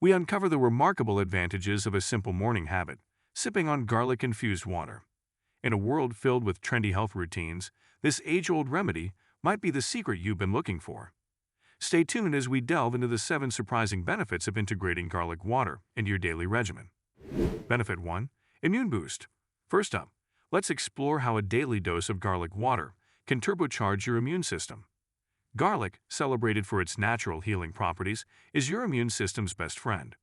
we uncover the remarkable advantages of a simple morning habit, sipping on garlic-infused water. In a world filled with trendy health routines, this age-old remedy might be the secret you've been looking for. Stay tuned as we delve into the 7 surprising benefits of integrating garlic water into your daily regimen. Benefit 1. Immune Boost. First up, let's explore how a daily dose of garlic water can turbocharge your immune system. Garlic, celebrated for its natural healing properties, is your immune system's best friend.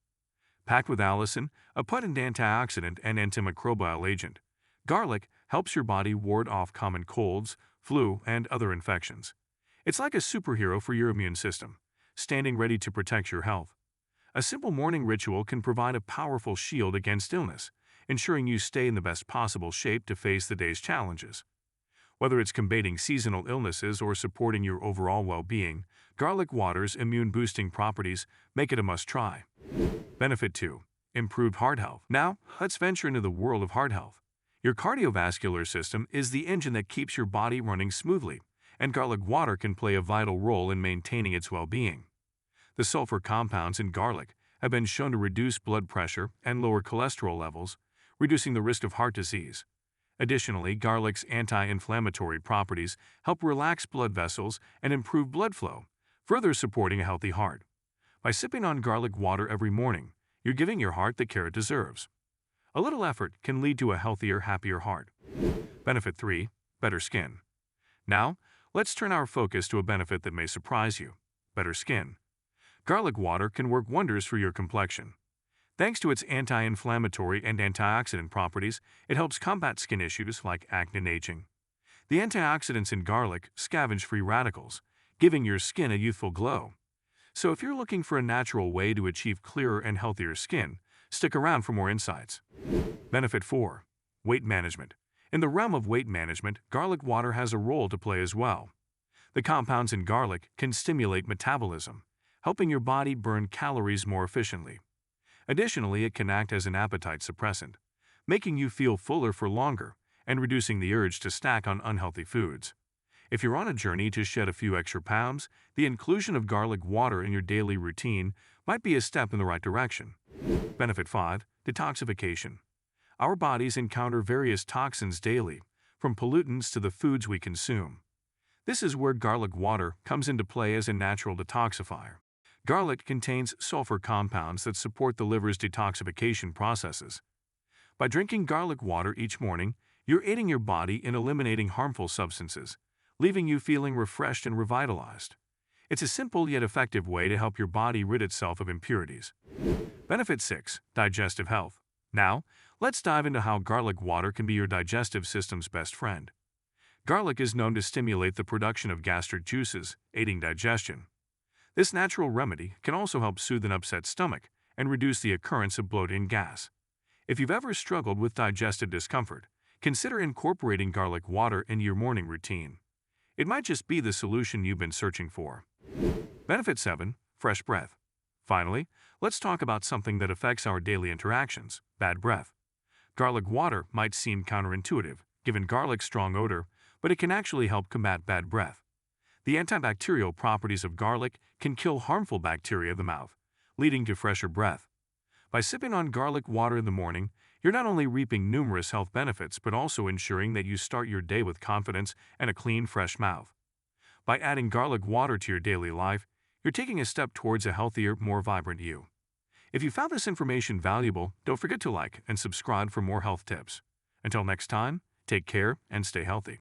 Packed with allicin, a potent antioxidant and antimicrobial agent, garlic helps your body ward off common colds, flu, and other infections. It's like a superhero for your immune system, standing ready to protect your health. A simple morning ritual can provide a powerful shield against illness, ensuring you stay in the best possible shape to face the day's challenges. Whether it's combating seasonal illnesses or supporting your overall well-being, garlic water's immune-boosting properties make it a must-try. Benefit 2. Improved heart health. Now, let's venture into the world of heart health. Your cardiovascular system is the engine that keeps your body running smoothly, and garlic water can play a vital role in maintaining its well-being. The sulfur compounds in garlic have been shown to reduce blood pressure and lower cholesterol levels, reducing the risk of heart disease. Additionally, garlic's anti-inflammatory properties help relax blood vessels and improve blood flow, further supporting a healthy heart. By sipping on garlic water every morning, you're giving your heart the care it deserves. A little effort can lead to a healthier, happier heart. Benefit 3. Better skin. Now, let's turn our focus to a benefit that may surprise you: better skin. Garlic water can work wonders for your complexion. Thanks to its anti-inflammatory and antioxidant properties, it helps combat skin issues like acne and aging. The antioxidants in garlic scavenge free radicals, giving your skin a youthful glow. So if you're looking for a natural way to achieve clearer and healthier skin, stick around for more insights. Benefit 4. Weight management. In the realm of weight management, garlic water has a role to play as well. The compounds in garlic can stimulate metabolism, helping your body burn calories more efficiently. Additionally, it can act as an appetite suppressant, making you feel fuller for longer and reducing the urge to snack on unhealthy foods. If you're on a journey to shed a few extra pounds, the inclusion of garlic water in your daily routine might be a step in the right direction. Benefit 5. Detoxification. Our bodies encounter various toxins daily, from pollutants to the foods we consume. This is where garlic water comes into play as a natural detoxifier. Garlic contains sulfur compounds that support the liver's detoxification processes. By drinking garlic water each morning, you're aiding your body in eliminating harmful substances, leaving you feeling refreshed and revitalized. It's a simple yet effective way to help your body rid itself of impurities. Benefit 6. Digestive health. Now, let's dive into how garlic water can be your digestive system's best friend. Garlic is known to stimulate the production of gastric juices, aiding digestion. This natural remedy can also help soothe an upset stomach and reduce the occurrence of bloating and gas. If you've ever struggled with digestive discomfort, consider incorporating garlic water into your morning routine. It might just be the solution you've been searching for. Benefit 7. Fresh breath. Finally, let's talk about something that affects our daily interactions: bad breath. Garlic water might seem counterintuitive, given garlic's strong odor, but it can actually help combat bad breath. The antibacterial properties of garlic can kill harmful bacteria of the mouth, leading to fresher breath. By sipping on garlic water in the morning, you're not only reaping numerous health benefits but also ensuring that you start your day with confidence and a clean, fresh mouth. By adding garlic water to your daily life, you're taking a step towards a healthier, more vibrant you. If you found this information valuable, don't forget to like and subscribe for more health tips. Until next time, take care and stay healthy.